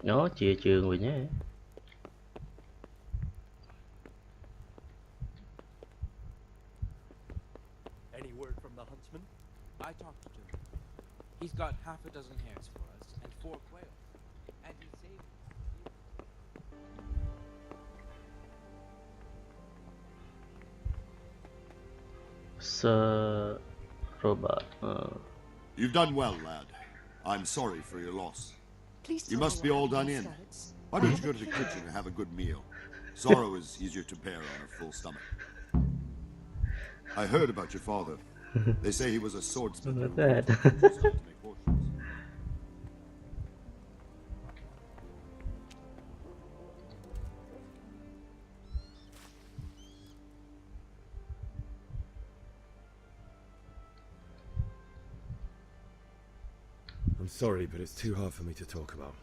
Nó chia trường rồi nhé. Any word from the huntsman? I talked to him. He's got half a dozen hares for us and 4 quails. And he saved Sir Robert. You've done well, lad. I'm sorry for your loss. Please You tell must me be what all happened done to in. these goats. Why don't you go to the kitchen and have a good meal? Sorrow is easier to bear on a full stomach. I heard about your father. They say he was a swordsman who That. taught himself to make potions. I'm sorry, but it's too hard for me to talk about.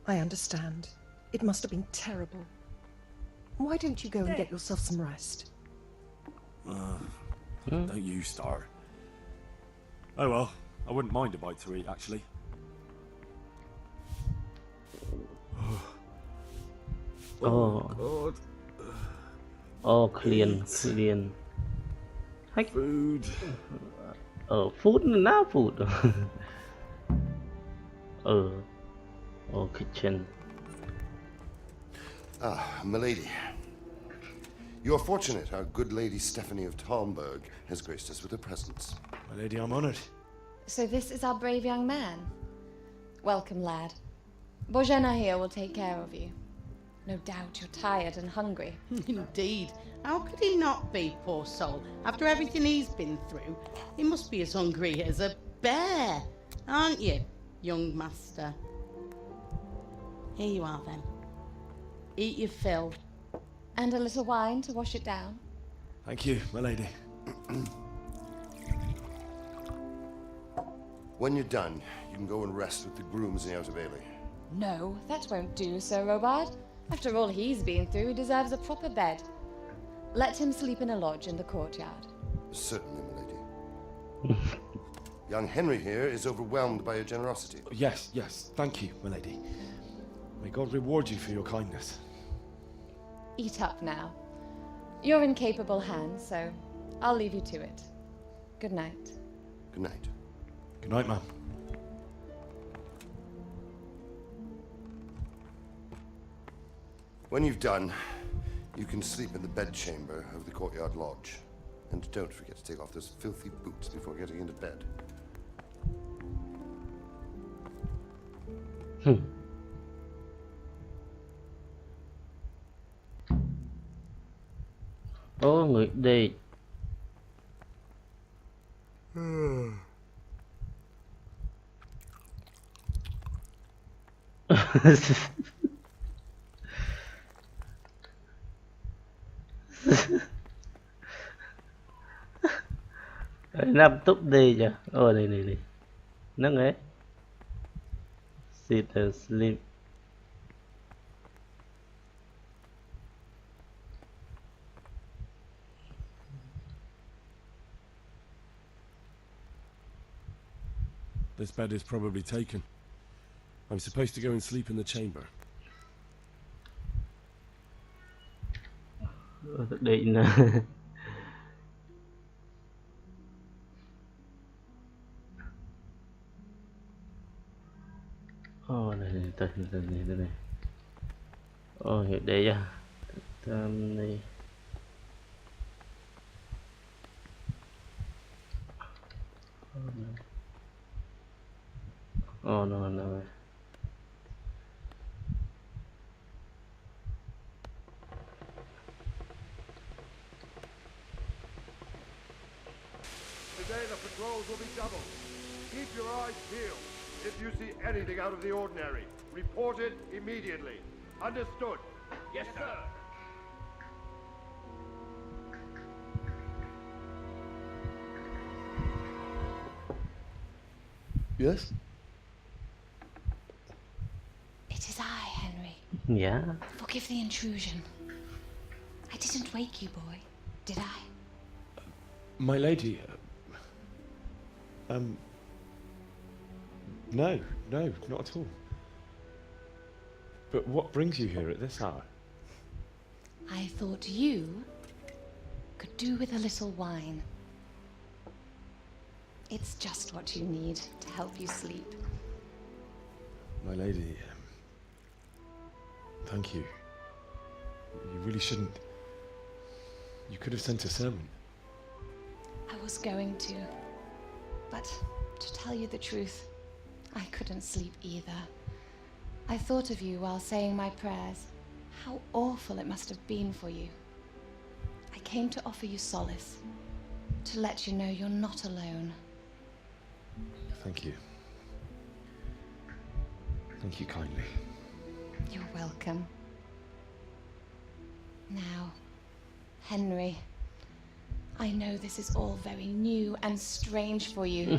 I understand. It must have been terrible. Why don't you go and get yourself some rest? Don't you start. Oh well, I wouldn't mind a bite to eat, actually. Oh, God. oh, clean. Hay. Food. Food now food. Oh, kitchen. Ah, milady. You are fortunate our good lady Stephanie of Talmberg has graced us with her presence. My lady, I'm honoured. So this is our brave young man. Welcome, lad. Bojena here will take care of you. No doubt you're tired and hungry. Indeed. How could he not be, poor soul? After everything he's been through, he must be as hungry as a bear, aren't you, young master? Here you are, then. Eat your fill. And a little wine to wash it down. Thank you, my lady. When you're done, you can go and rest with the grooms in the Outer Bailey. No, that won't do, Sir Robard. After all he's been through, he deserves a proper bed. Let him sleep in a lodge in the courtyard. Certainly, milady. Young Henry here is overwhelmed by your generosity. Yes, thank you, my lady. May God reward you for your kindness. Eat up now. You're in capable hands, so I'll leave you to it. Good night. Good night. Good night, ma'am. When you've done, you can sleep in the bedchamber of the courtyard lodge. And don't forget to take off those filthy boots before getting into bed. Ô, người đi. Nằm túc đi chưa? Ồ, này. Nâng ấy. Sit and sleep. This bed is probably taken. I'm supposed to go and sleep in the chamber. Định nè. Ồ, này. Ồ, hiện đây à. Tam này. Oh no. Today the patrols will be doubled. Keep your eyes peeled. If you see anything out of the ordinary, report it immediately. Understood? Yes, sir. Yes? It is I, Henry. Yeah. Forgive the intrusion. I didn't wake you, boy, did I? My lady, No, not at all. But what brings you here at this hour? I thought you could do with a little wine. It's just what you need to help you sleep. My lady, thank you. You really shouldn't. You could have sent a servant. I was going to, but to tell you the truth, I couldn't sleep either. I thought of you while saying my prayers. How awful it must have been for you. I came to offer you solace, to let you know you're not alone. Thank you. Thank you kindly. You're welcome. Now, Henry, I know this is all very new and strange for you.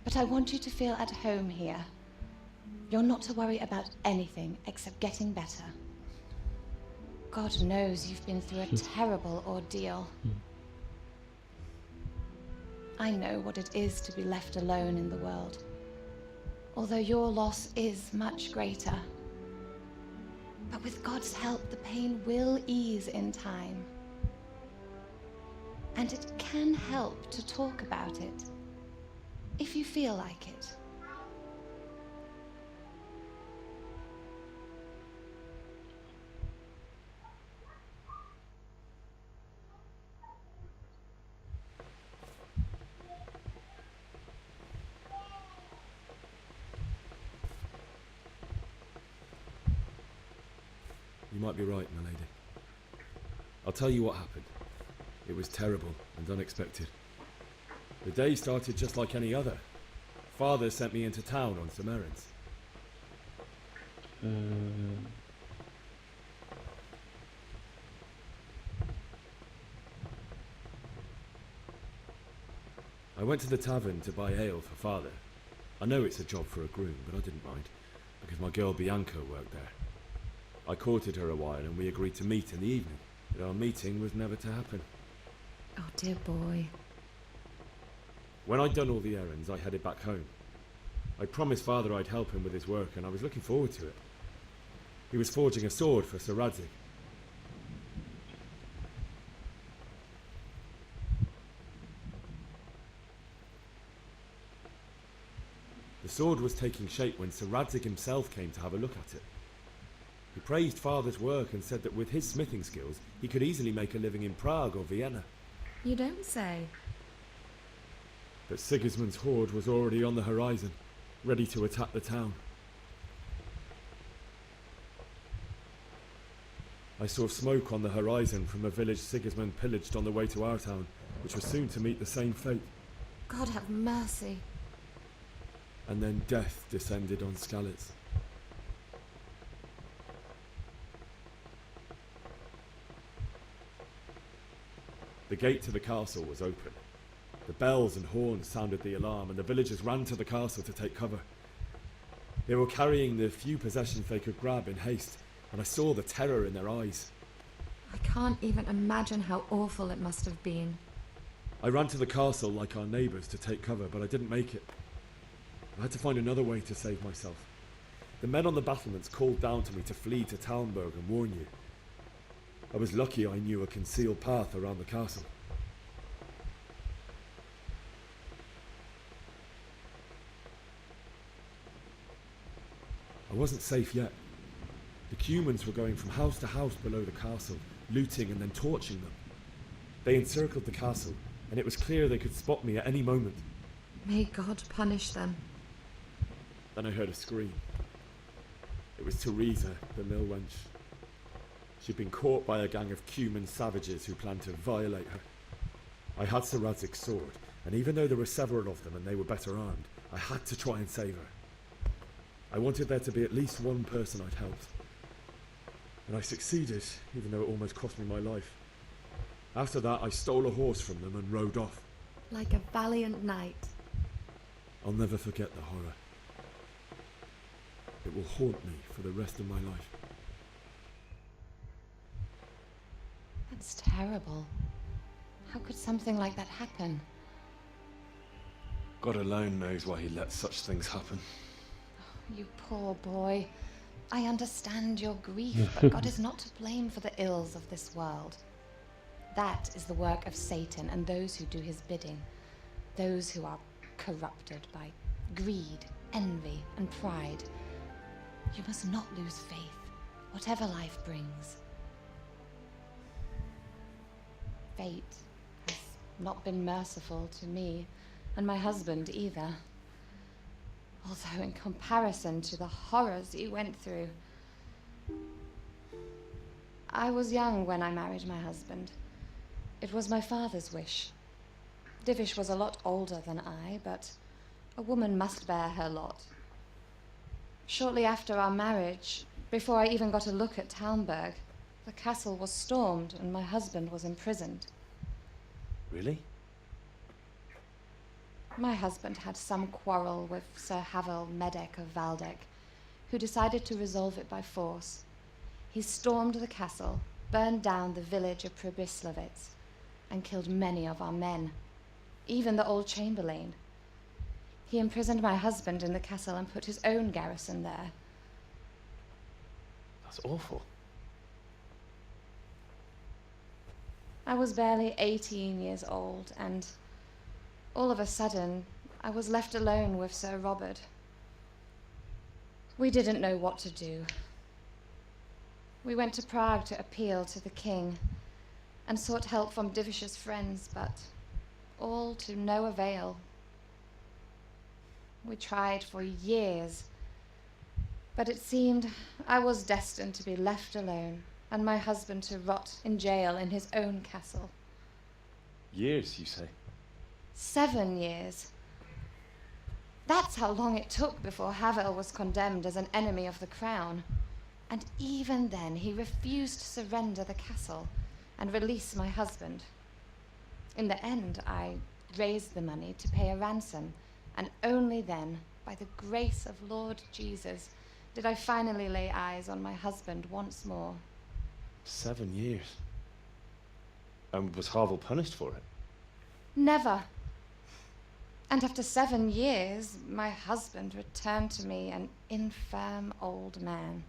But I want you to feel at home here. You're not to worry about anything except getting better. God knows you've been through a terrible ordeal. I know what it is to be left alone in the world. Although your loss is much greater. But with God's help, the pain will ease in time. And it can help to talk about it, if you feel like it. You might be right, my lady. I'll tell you what happened. It was terrible and unexpected. The day started just like any other. Father sent me into town on some errands. I went to the tavern to buy ale for Father. I know it's a job for a groom, but I didn't mind, because my girl Bianca worked there. I courted her a while and we agreed to meet in the evening, but our meeting was never to happen. Oh dear boy. When I'd done all the errands, I headed back home. I promised Father I'd help him with his work, and I was looking forward to it. He was forging a sword for Sir Radzig. The sword was taking shape when Sir Radzig himself came to have a look at it. He praised Father's work and said that with his smithing skills, he could easily make a living in Prague or Vienna. You don't say. But Sigismund's horde was already on the horizon, ready to attack the town. I saw smoke on the horizon from a village Sigismund pillaged on the way to our town, which was soon to meet the same fate. God have mercy. And then death descended on Skalitz. The gate to the castle was open. The bells and horns sounded the alarm, and the villagers ran to the castle to take cover. They were carrying the few possessions they could grab in haste, and I saw the terror in their eyes. I can't even imagine how awful it must have been. I ran to the castle like our neighbours to take cover, but I didn't make it. I had to find another way to save myself. The men on the battlements called down to me to flee to Talmberg and warn you. I was lucky I knew a concealed path around the castle. I wasn't safe yet. The Cumans were going from house to house below the castle, looting and then torching them. They encircled the castle, and it was clear they could spot me at any moment. May God punish them. Then I heard a scream. It was Teresa, the mill wench. She'd been caught by a gang of Cuman savages who planned to violate her. I had Sir Radzig's sword, and even though there were several of them and they were better armed, I had to try and save her. I wanted there to be at least one person I'd helped. And I succeeded, even though it almost cost me my life. After that, I stole a horse from them and rode off. Like a valiant knight. I'll never forget the horror. It will haunt me for the rest of my life. That's terrible. How could something like that happen? God alone knows why he lets such things happen. You poor boy. I understand your grief, but God is not to blame for the ills of this world. That is the work of Satan and those who do his bidding. Those who are corrupted by greed, envy, and pride. You must not lose faith, whatever life brings. Fate has not been merciful to me, and my husband either. Although in comparison to the horrors you went through. I was young when I married my husband. It was my father's wish. Divish was a lot older than I, but a woman must bear her lot. Shortly after our marriage, before I even got a look at Talmberg, the castle was stormed and my husband was imprisoned. Really? My husband had some quarrel with Sir Havel Medek of Valdek, who decided to resolve it by force. He stormed the castle, burned down the village of Probislavitz, and killed many of our men, even the old chamberlain. He imprisoned my husband in the castle and put his own garrison there. That's awful. I was barely 18 years old, and all of a sudden, I was left alone with Sir Robert. We didn't know what to do. We went to Prague to appeal to the king and sought help from Divish's friends, but all to no avail. We tried for years, but it seemed I was destined to be left alone and my husband to rot in jail in his own castle. Years, you say? 7 years. That's how long it took before Havel was condemned as an enemy of the crown. And even then, he refused to surrender the castle and release my husband. In the end, I raised the money to pay a ransom, and only then, by the grace of Lord Jesus, did I finally lay eyes on my husband once more. 7 years. And was Havel punished for it? Never. And after 7 years, my husband returned to me an infirm old man.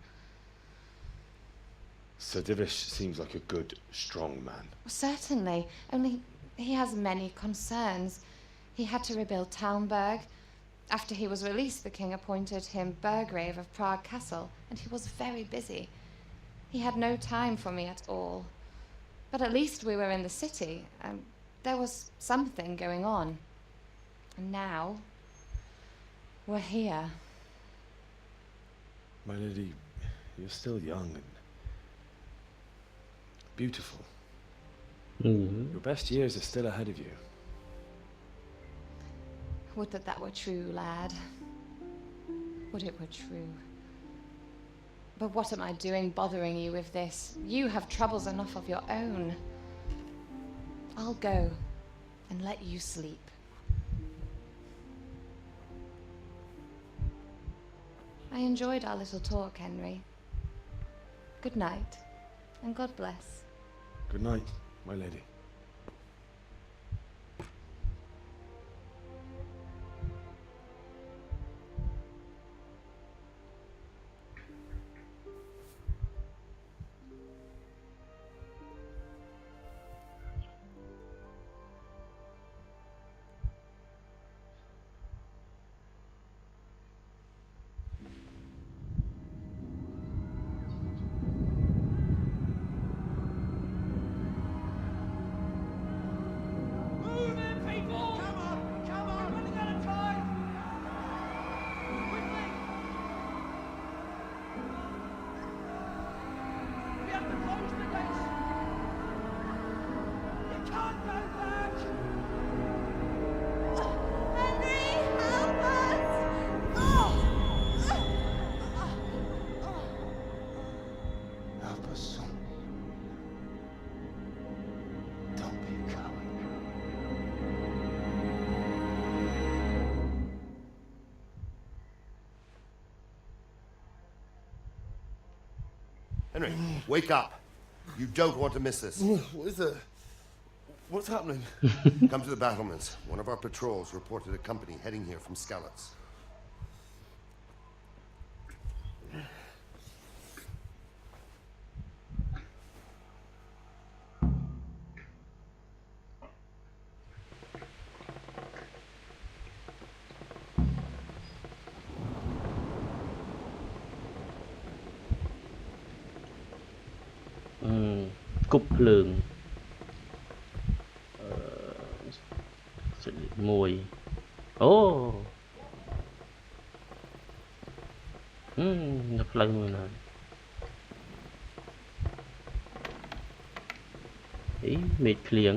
Sir Divish seems like a good, strong man. Certainly, only he has many concerns. He had to rebuild Talmberg. After he was released, the king appointed him Burgrave of Prague Castle, and he was very busy. He had no time for me at all. But at least we were in the city, and there was something going on. And now, we're here. My lady, you're still young and beautiful. Your best years are still ahead of you. Would that that were true, lad. Would it were true. But what am I doing bothering you with this? You have troubles enough of your own. I'll go and let you sleep. I enjoyed our little talk, Henry. Good night, and God bless. Good night, my lady. Henry, wake up. You don't want to miss this. What's happening? Come to the Battlements. One of our patrols reported a company heading here from Skalitz. Cúp ភ្លើង មួយ អូ នៅផ្លូវមួយណាអីមេឃភ្លៀង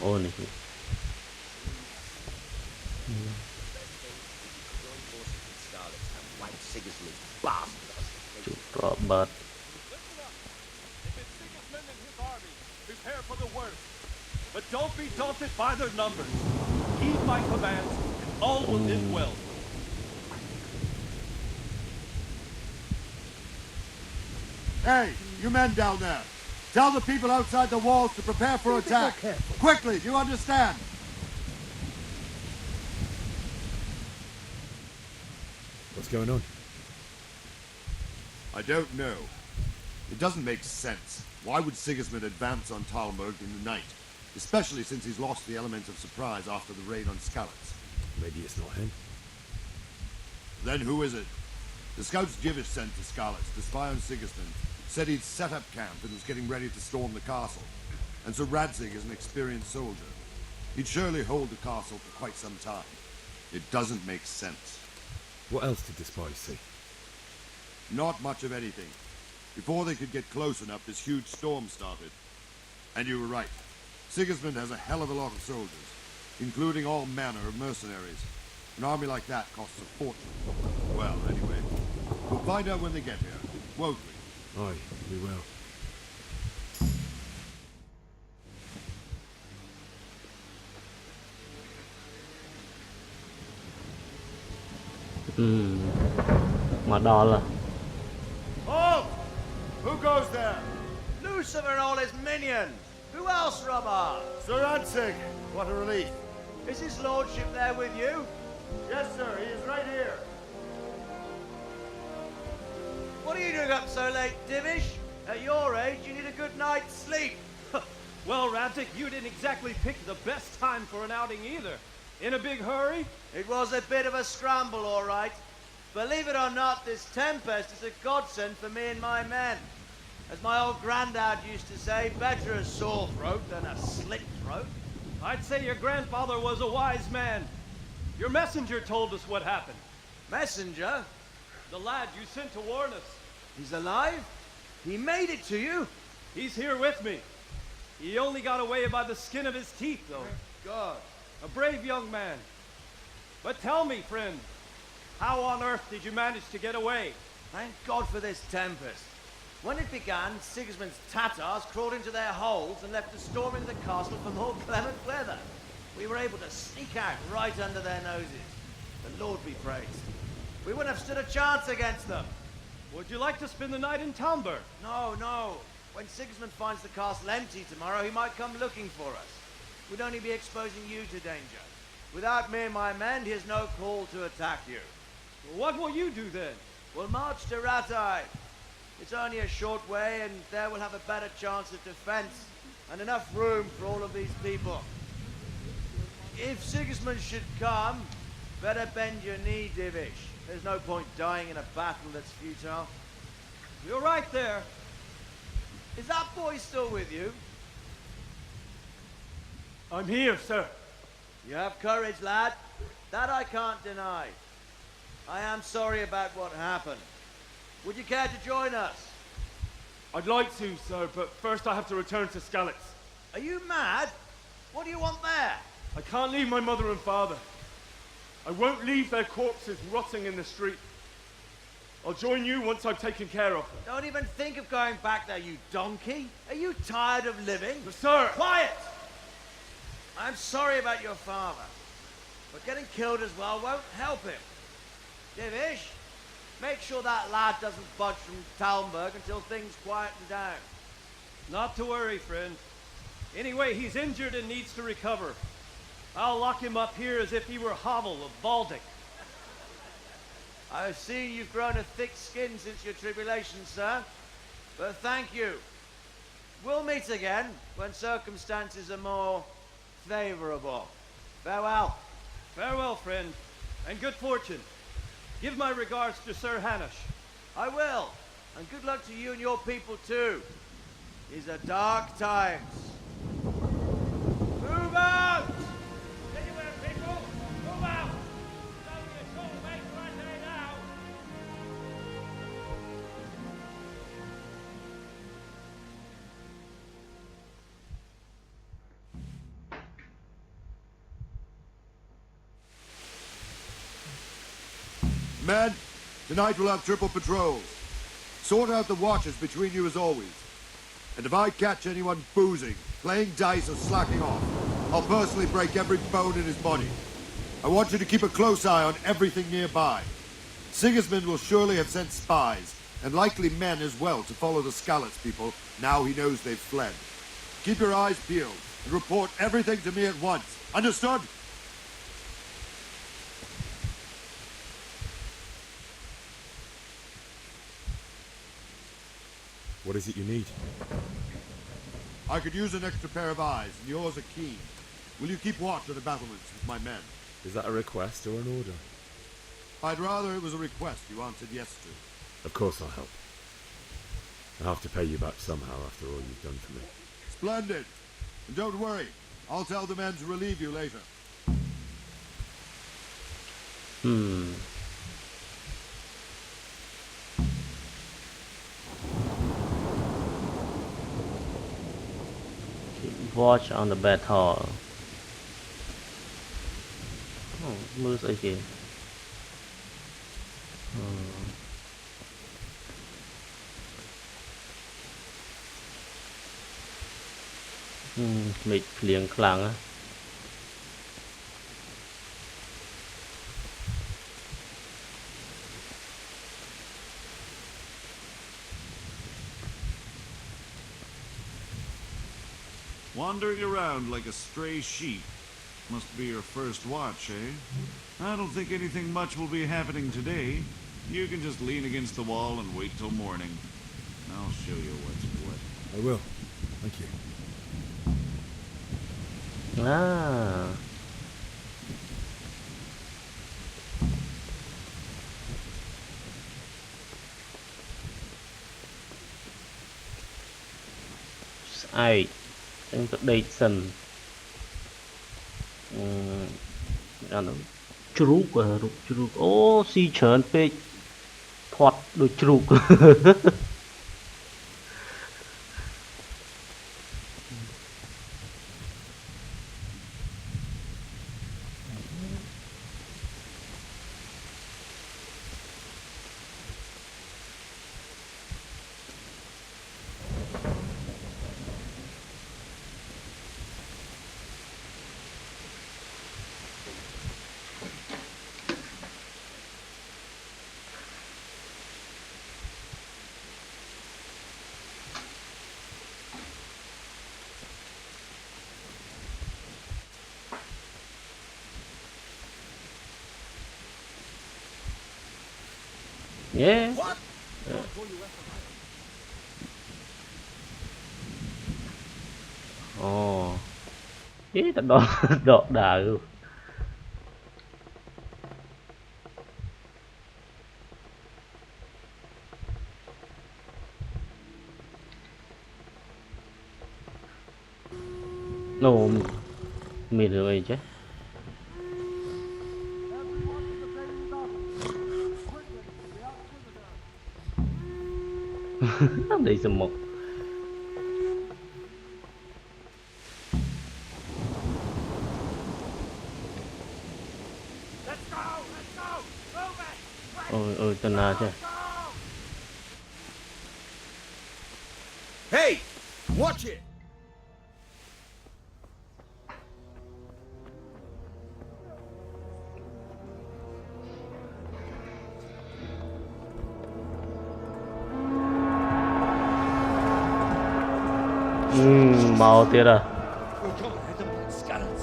អូនេះ ជួបប្របាត់ Prepare for the worst. But don't be daunted by their numbers. Heed my commands, and all will end well. Hey, you men down there. Tell the people outside the walls to prepare for attack. Quickly, do you understand? What's going on? I don't know. It doesn't make sense. Why would Sigismund advance on Talmberg in the night? Especially since he's lost the element of surprise after the raid on Skalitz. Maybe it's not him. Then who is it? The scouts Jivish sent to Skalitz to spy on Sigismund said he'd set up camp and was getting ready to storm the castle. And so Radzig is an experienced soldier. He'd surely hold the castle for quite some time. It doesn't make sense. What else did the spies see? Not much of anything. Before they could get close enough, this huge storm started. And you were right. Sigismund has a hell of a lot of soldiers, including all manner of mercenaries. An army like that costs a fortune. Well, anyway, we'll find out when they get here, won't we? Aye, we will. Mà đo là Halt! Who goes there? Lucifer and all his minions! Who else, Robert? Sir Radzig, what a relief. Is his lordship there with you? Yes, sir, he is right here. What are you doing up so late, Divish? At your age, you need a good night's sleep. Well, Radzig, you didn't exactly pick the best time for an outing either. In a big hurry? It was a bit of a scramble, all right. Believe it or not, this tempest is a godsend for me and my men. As my old granddad used to say, better a sore throat than a slit throat. I'd say your grandfather was a wise man. Your messenger told us what happened. Messenger? The lad you sent to warn us. He's alive? He made it to you? He's here with me. He only got away by the skin of his teeth, though. God. A brave young man. But tell me, friend, how on earth did you manage to get away? Thank God for this tempest. When it began, Sigismund's Tatars crawled into their holes and left us storming the castle for more clement weather. We were able to sneak out right under their noses. The Lord be praised. We wouldn't have stood a chance against them. Would you like to spend the night in Talmberg? No, no. When Sigismund finds the castle empty tomorrow, he might come looking for us. We'd only be exposing you to danger. Without me and my men, he has no call to attack you. What will you do then? We'll march to Ratai. It's only a short way, and there we'll have a better chance of defense and enough room for all of these people. If Sigismund should come, better bend your knee, Divish. There's no point dying in a battle that's futile. You're right there. Is that boy still with you? I'm here, sir. You have courage, lad. That I can't deny. I am sorry about what happened. Would you care to join us? I'd like to, sir, but first I have to return to Skalitz. Are you mad? What do you want there? I can't leave my mother and father. I won't leave their corpses rotting in the street. I'll join you once I've taken care of them. Don't even think of going back there, you donkey. Are you tired of living? Sir! Quiet! I'm sorry about your father, but getting killed as well won't help him. Divish, make sure that lad doesn't budge from Talmberg until things quieten down. Not to worry, friend. Anyway, he's injured and needs to recover. I'll lock him up here as if he were Havel of Valdic. I've seen you've grown a thick skin since your tribulation, sir. But thank you. We'll meet again when circumstances are more favorable. Farewell. Farewell, friend, and good fortune. Give my regards to Sir Hanush. I will. And good luck to you and your people too. These are dark times. Move out! Anywhere, people! Move out! It's only a short way to Rattay now. Men, tonight we'll have triple patrols. Sort out the watches between you as always. And if I catch anyone boozing, playing dice or slacking off, I'll personally break every bone in his body. I want you to keep a close eye on everything nearby. Sigismund will surely have sent spies, and likely men as well, to follow the Skalitz people now he knows they've fled. Keep your eyes peeled and report everything to me at once. Understood? What is it you need? I could use an extra pair of eyes, and yours are keen. Will you keep watch of the battlements with my men? Is that a request or an order? I'd rather it was a request you answered yes to. Of course I'll help. I'll have to pay you back somehow after all you've done for me. Splendid. And don't worry, I'll tell the men to relieve you later. Watch on the battle. Mưa sợi kìa. Mịch liền khlang á. Wandering around like a stray sheep. Must be your first watch, eh? I don't think anything much will be happening today. You can just lean against the wall and wait till morning. I'll show you what's what. I will. Thank you. Ah. Ai chẳng có đây sân chụp ô si chớn pe thoát đôi chụp yeah. What? Ồ, ý ta đọt đọt đà luôn. Nô, mệt rồi chứ. Đi xem một. Ôi ôi tên nào chứ. Watch it! Máuទៀតà. We're coming at them like skeletons.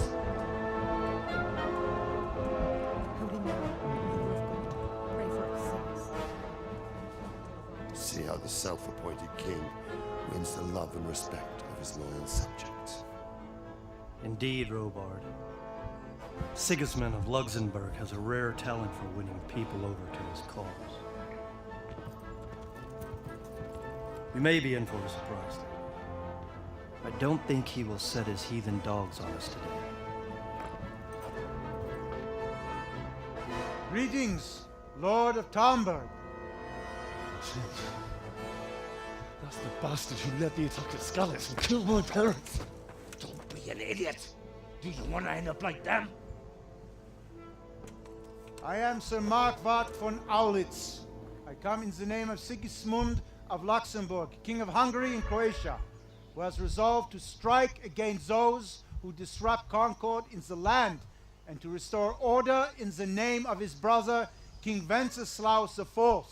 Holy Mary, Mother of God, pray for us sinners. See how the self-appointed king wins the love and respect of his loyal subjects. Indeed, Robard. Sigismund of Luxembourg has a rare talent for winning people over to his cause. We may be in for a surprise, though. I don't think he will set his heathen dogs on us today. Greetings, Lord of Talmberg. That's the bastard who led the attack at Skalitz and killed my parents. Don't be an idiot. Do you want to end up like them? I am Sir Marquardt von Aulitz. I come in the name of Sigismund of Luxembourg, King of Hungary and Croatia, who has resolved to strike against those who disrupt concord in the land and to restore order in the name of his brother, King Wenceslaus IV.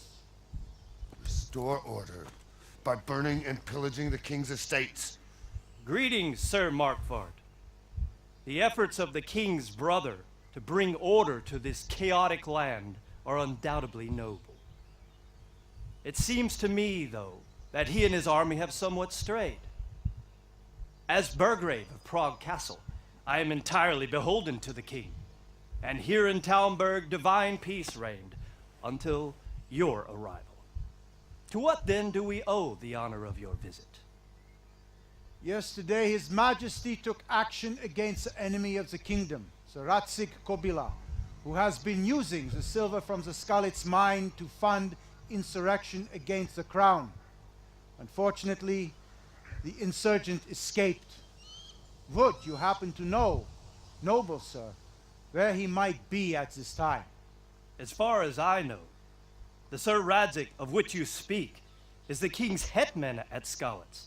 Restore order by burning and pillaging the king's estates. Greetings, Sir Marquardt. The efforts of the king's brother to bring order to this chaotic land are undoubtedly noble. It seems to me, though, that he and his army have somewhat strayed. As Burgrave of Prague Castle, I am entirely beholden to the king, and here in Talmberg divine peace reigned until your arrival. To what then do we owe the honor of your visit? Yesterday, His Majesty took action against the enemy of the kingdom, Sir Radzig Kobyla, who has been using the silver from the Skalitz mine to fund insurrection against the crown. Unfortunately, the insurgent escaped. Would you happen to know, noble sir, where he might be at this time? As far as I know, the Sir Radzig of which you speak is the king's hetman at Skalitz.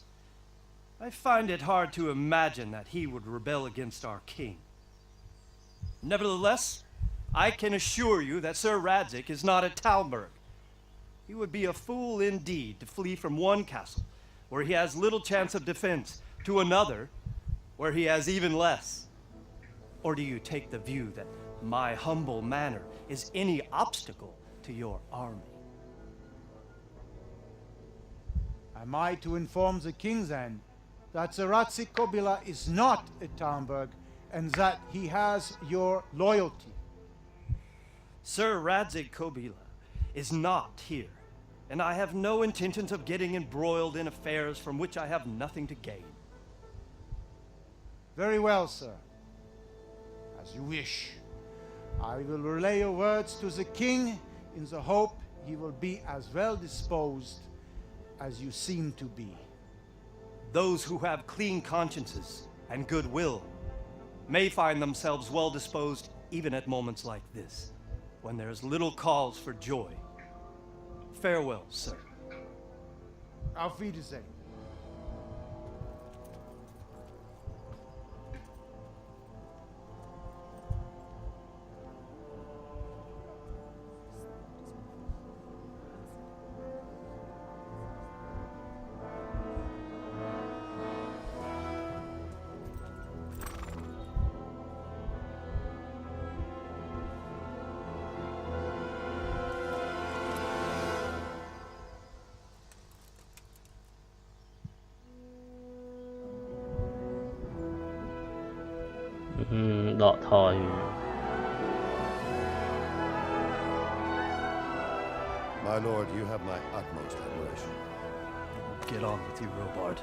I find it hard to imagine that he would rebel against our king. Nevertheless, I can assure you that Sir Radzig is not at Talmberg. He would be a fool indeed to flee from one castle where he has little chance of defense to another where he has even less. Or do you take the view that my humble manner is any obstacle to your army? Am I to inform the king then that Sir Radzig Kobyla is not at Talmberg and that he has your loyalty? Sir Radzig Kobyla is not here, and I have no intentions of getting embroiled in affairs from which I have nothing to gain. Very well, sir. As you wish. I will relay your words to the king in the hope he will be as well disposed as you seem to be. Those who have clean consciences and goodwill may find themselves well disposed even at moments like this, when there is little cause for joy. Farewell, sir. Auf Wiedersehen. Đọ thòi. My lord, you have my utmost admiration. Get on with you, Robard.